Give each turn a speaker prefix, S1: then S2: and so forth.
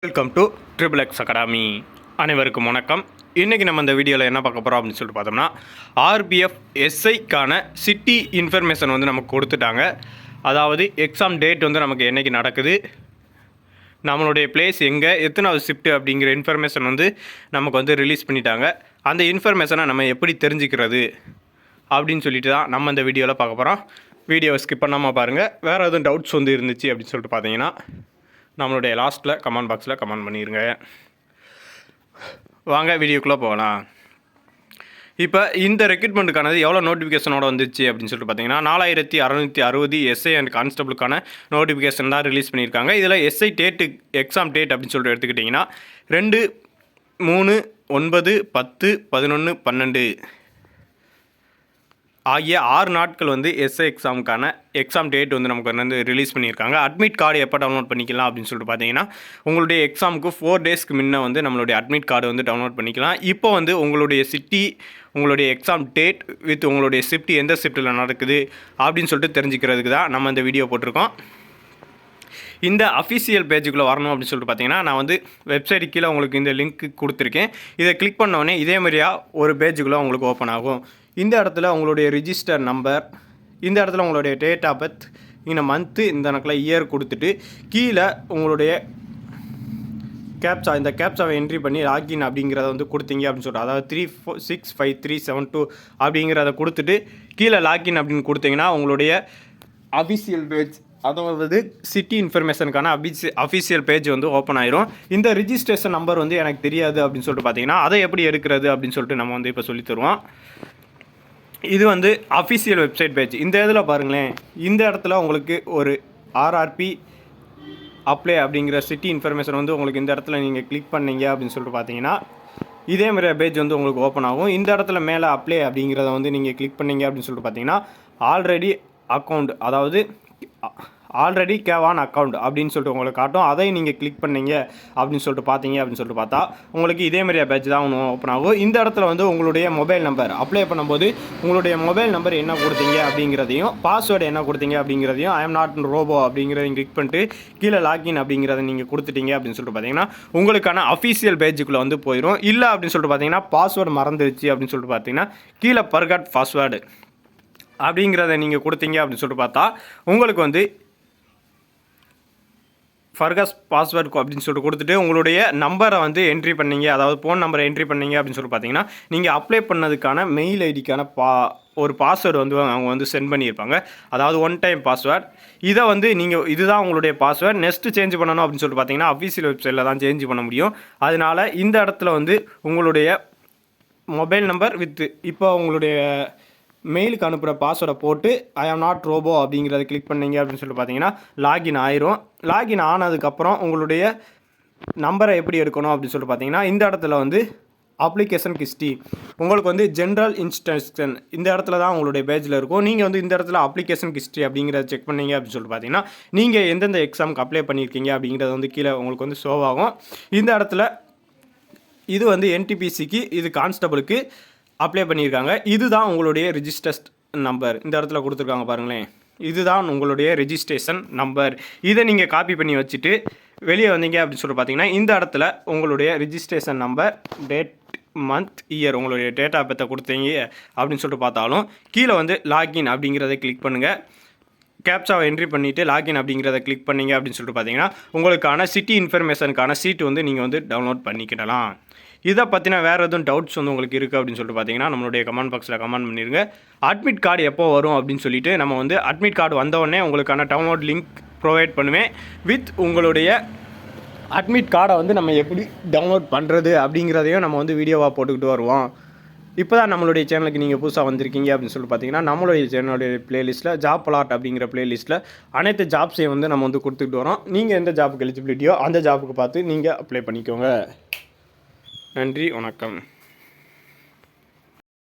S1: Welcome to triple X academy. அனைவருக்கும் வணக்கம். இன்றைக்கி நம்ம இந்த வீடியோவில் என்ன பார்க்க போகிறோம் அப்படின்னு சொல்லிட்டு பார்த்தோம்னா, ஆர்பிஎஃப் எஸ்ஐக்கான சிட்டி இன்ஃபர்மேஷன் வந்து நமக்கு கொடுத்துட்டாங்க. அதாவது எக்ஸாம் டேட் வந்து நமக்கு என்றைக்கு நடக்குது, நம்மளுடைய பிளேஸ் எங்கே, எத்தனாவது ஷிஃப்ட்டு அப்படிங்கிற இன்ஃபர்மேஷன் வந்து நமக்கு வந்து ரிலீஸ் பண்ணிட்டாங்க. அந்த இன்ஃபர்மேஷனை நம்ம எப்படி தெரிஞ்சுக்கிறது அப்படின்னு சொல்லிட்டு தான் நம்ம இந்த வீடியோவில் பார்க்க போகிறோம். வீடியோவை ஸ்கிப் பண்ணாமல் பாருங்கள். வேறு எதுவும் டவுட்ஸ் வந்து இருந்துச்சு அப்படின்னு சொல்லிட்டு பார்த்தீங்கன்னா நம்மளுடைய லாஸ்ட்டில் கமெண்ட் பாக்ஸில் கமெண்ட் பண்ணிடுங்க. வாங்க வீடியோக்குள்ளே போகலாம். இப்போ இந்த ரெக்ரூட்மெண்ட்டுக்கானது எவ்வளோ நோட்டிஃபிகேஷனோட வந்துச்சு அப்படின்னு சொல்லிட்டு பார்த்தீங்கன்னா 4660 எஸ்ஐ அண்ட் கான்ஸ்டபிளுக்கான நோட்டிஃபிகேஷன் தான் ரிலீஸ் பண்ணியிருக்காங்க. இதில் எஸ்ஐ டேட்டு எக்ஸாம் டேட் அப்படின்னு சொல்லிட்டு எடுத்துக்கிட்டிங்கன்னா 2, 3, 9, 10, 11, 12 ஆகிய 6 நாட்கள் வந்து எஸ்ஐ எக்ஸாமுக்கான எக்ஸாம் டேட் வந்து நமக்கு வந்து ரிலீஸ் பண்ணியிருக்காங்க. அட்மிட் கார்டு எப்போ டவுன்லோட் பண்ணிக்கலாம் அப்படின்னு சொல்லிட்டு பார்த்தீங்கன்னா, உங்களுடைய எக்ஸாமுக்கு 4 டேஸ்க்கு முன்ன வந்து நம்மளுடைய அட்மிட் கார்டு வந்து டவுன்லோட் பண்ணிக்கலாம். இப்போ வந்து உங்களுடைய சிட்டி, உங்களுடைய எக்ஸாம் டேட் வித் உங்களுடைய ஷிஃப்ட் எந்த ஷிஃப்ட்டில் நடக்குது அப்படின்னு சொல்லிட்டு தெரிஞ்சுக்கிறதுக்கு தான் நம்ம இந்த வீடியோ போட்டிருக்கோம். இந்த அஃபிஷியல் பேஜுக்குள்ளே வரணும் அப்படின்னு சொல்லிட்டு பார்த்தீங்கன்னா, நான் வந்து வெப்சைட்டு கீழே உங்களுக்கு இந்த லிங்க் கொடுத்துருக்கேன். இதை கிளிக் பண்ணோடனே இதே மாதிரியா ஒரு பேஜுக்குள்ளே உங்களுக்கு ஓப்பன் ஆகும். இந்த இடத்துல உங்களுடைய ரிஜிஸ்டர் நம்பர், இந்த இடத்துல உங்களுடைய டேட் ஆஃப் பர்த், இந்த மந்த்து, இந்த கணக்கில் இயர் கொடுத்துட்டு கீழே உங்களுடைய கேப்சா, இந்த கேப்சாவை என்ட்ரி பண்ணி லாகின் அப்படிங்கிறத வந்து கொடுத்தீங்க அப்படின்னு சொல்லிட்டு, அதாவது 365372 அப்படிங்கிறத கொடுத்துட்டு கீழே லாகின் அப்படின்னு கொடுத்தீங்கன்னா உங்களுடைய அஃபிஷியல் பேஜ், அதாவது சிட்டி இன்ஃபர்மேஷனுக்கான அஃபிஷியல் பேஜ் வந்து ஓப்பன் ஆயிரும். இந்த ரிஜிஸ்ட்ரேஷன் நம்பர் வந்து எனக்கு தெரியாது அப்படின்னு சொல்லிட்டு பார்த்தீங்கன்னா, அதை எப்படி எடுக்கிறது அப்படின்னு சொல்லிட்டு நம்ம வந்து இப்போ சொல்லி தருவோம். இது வந்து அஃபிஷியல் வெப்சைட் பேஜ். இந்த இதில் பாருங்களேன், இந்த இடத்துல உங்களுக்கு ஒரு ஆர்ஆர்பி அப்ளை அப்படிங்கிற சிட்டி இன்ஃபர்மேஷன் வந்து உங்களுக்கு இந்த இடத்துல நீங்கள் கிளிக் பண்ணீங்க அப்படின்னு சொல்லிட்டு பார்த்தீங்கன்னா இதே மாதிரி பேஜ் வந்து உங்களுக்கு ஓப்பன் ஆகும். இந்த இடத்துல மேலே அப்ளை அப்படிங்கிறத வந்து நீங்கள் கிளிக் பண்ணீங்க அப்படின்னு சொல்லிட்டு பார்த்தீங்கன்னா ஆல்ரெடி அக்கௌண்ட், அதாவது ஆல்ரெடி கேவான் அக்கௌண்ட் அப்படின்னு சொல்லிட்டு உங்களுக்கு காட்டும். அதை நீங்கள் கிளிக் பண்ணீங்க அப்படின்னு சொல்லிட்டு பார்த்தீங்க அப்படின்னு சொல்லிட்டு பார்த்தா உங்களுக்கு இதே மாதிரியா பேஜ் தான் ஒன்று ஓப்பன் ஆகும். இந்த இடத்துல வந்து உங்களுடைய மொபைல் நம்பர் அப்ளை பண்ணும்போது உங்களுடைய மொபைல் நம்பர் என்ன கொடுத்தீங்க அப்படிங்கிறதையும், பாஸ்வேர்டு என்ன கொடுத்தீங்க அப்படிங்கிறதையும், ஐ எம் நாட் ரோபோ அப்படிங்கிறதையும் கிளிக் பண்ணிட்டு கீழே லாகின் அப்படிங்கிறத நீங்கள் கொடுத்துட்டீங்க அப்படின்னு சொல்லிட்டு பார்த்தீங்கன்னா உங்களுக்கான அஃபிஷியல் பேஜுக்குள்ளே வந்து போயிடும். இல்லை அப்படின்னு சொல்லிட்டு பார்த்தீங்கன்னா பாஸ்வேர்டு மறந்துடுச்சு அப்படின்னு சொல்லிட்டு பார்த்தீங்கன்னா கீழே ஃபர்காட் பாஸ்வேர்டு அப்படிங்கிறத நீங்கள் கொடுத்தீங்க அப்படின்னு சொல்லிட்டு பார்த்தா உங்களுக்கு வந்து ஃபர்காஸ் பாஸ்வேர்டு அப்படின்னு சொல்லிட்டு கொடுத்துட்டு உங்களுடைய நம்பரை வந்து என்ட்ரி பண்ணீங்க, அதாவது ஃபோன் நம்பரை என்ட்ரி பண்ணீங்க அப்படின்னு சொல்லிட்டு பார்த்தீங்கன்னா நீங்கள் அப்ளை பண்ணதுக்கான மெயில் ஐடிக்கான ஒரு பாஸ்வேர்டு வந்து அவங்க வந்து சென்ட் பண்ணியிருப்பாங்க. அதாவது 1 டைம் பாஸ்வேர்டு. இதை வந்து நீங்கள் இதுதான் உங்களுடைய பாஸ்வேர்டு, நெக்ஸ்ட்டு சேஞ்ச் பண்ணணும் அப்படின்னு சொல்லிட்டு பார்த்தீங்கன்னா அஃபிஷியல் வெப்சைட்டில் தான் சேஞ்ச் பண்ண முடியும். அதனால் இந்த இடத்துல வந்து உங்களுடைய மொபைல் நம்பர் வித் இப்போ உங்களுடைய மெயிலுக்கு அனுப்புகிற பாஸ்வேர்டை போட்டு ஐ ஆம் நாட் ரோபோ அப்படிங்கிறத கிளிக் பண்ணீங்க அப்படின்னு சொல்லிட்டு பார்த்தீங்கன்னா லாகின் ஆயிரும். லாகின் ஆனதுக்கப்புறம் உங்களுடைய நம்பரை எப்படி எடுக்கணும் அப்படின்னு சொல்லிட்டு பார்த்தீங்கன்னா இந்த இடத்துல வந்து அப்ளிகேஷன் ஹிஸ்ட்ரி, உங்களுக்கு வந்து ஜென்ரல் இன்ஸ்ட்ரக்ஷன் இந்த இடத்துல தான் உங்களுடைய பேஜில் இருக்கும். நீங்கள் வந்து இந்த இடத்துல அப்ளிகேஷன் ஹிஸ்ட்ரி அப்படிங்கிறத செக் பண்ணீங்க அப்படின்னு சொல்லிட்டு பார்த்தீங்கன்னா நீங்கள் எந்தெந்த எக்ஸாமுக்கு அப்ளை பண்ணியிருக்கீங்க அப்படிங்கிறது வந்து கீழே உங்களுக்கு வந்து ஷோ ஆகும். இந்த இடத்துல இது வந்து என்டிபிசிக்கு, இது கான்ஸ்டபிளுக்கு அப்ளை பண்ணியிருக்காங்க. இதுதான் உங்களுடைய ரிஜிஸ்டர்ட் நம்பர், இந்த இடத்துல கொடுத்துருக்காங்க பாருங்களேன், இதுதான் உங்களுடைய ரெஜிஸ்ட்ரேஷன் நம்பர். இதை நீங்கள் காப்பி பண்ணி வச்சுட்டு வெளியே வந்தீங்க அப்படின்னு சொல்லிட்டு பார்த்தீங்கன்னா இந்த இடத்துல உங்களுடைய registration number, date, month, year, உங்களுடைய டேட் ஆஃப் பர்த்தை கொடுத்தீங்க அப்படின்னு சொல்லிட்டு பார்த்தாலும் கீழே வந்து லாகின் அப்படிங்கிறத கிளிக் பண்ணுங்கள். கேப்சாவை என்ட்ரி பண்ணிவிட்டு லாகின் அப்படிங்கிறத கிளிக் பண்ணிங்க அப்படின்னு சொல்லிட்டு பார்த்தீங்கன்னா உங்களுக்கான சிட்டி இன்ஃபர்மேஷனுக்கான சீட் வந்து நீங்கள் வந்து டவுன்லோட் பண்ணிக்கிடலாம். இதை பற்றின வேறு எதுவும் டவுட்ஸ் வந்து உங்களுக்கு இருக்குது அப்படின்னு சொல்லிட்டு பார்த்தீங்கன்னா நம்மளுடைய கமெண்ட் பாக்ஸில் கமெண்ட் பண்ணிடுங்க. அட்மிட் கார்டு எப்போ வரும் அப்படின்னு சொல்லிட்டு நம்ம வந்து அட்மிட் கார்டு வந்தவுடனே உங்களுக்கான டவுன்லோட் லிங்க் ப்ரொவைட் பண்ணுவேன். வித் உங்களுடைய அட்மிட் கார்டை வந்து நம்ம எப்படி டவுன்லோட் பண்ணுறது அப்படிங்கிறதையும் நம்ம வந்து வீடியோவாக போட்டுக்கிட்டு வருவோம். இப்போ தான் நம்மளுடைய சேனலுக்கு நீங்கள் புதுசாக வந்திருக்கீங்க அப்படின்னு சொல்லிட்டு பார்த்தீங்கன்னா நம்மளுடைய சேனலுடைய ப்ளேலிஸ்ட்டில் ஜாப் அலாட் அப்படிங்கிற ப்ளேலிஸ்ட்டில் அனைத்து ஜாப்ஸையும் வந்து நம்ம வந்து கொடுத்துக்கிட்டு வரோம். நீங்கள் எந்த ஜாப்புக்கு எலிஜிபிலிட்டியோ அந்த ஜாப்புக்கு பார்த்து நீங்கள் அப்ளை பண்ணிக்கோங்க. நன்றி, வணக்கம்.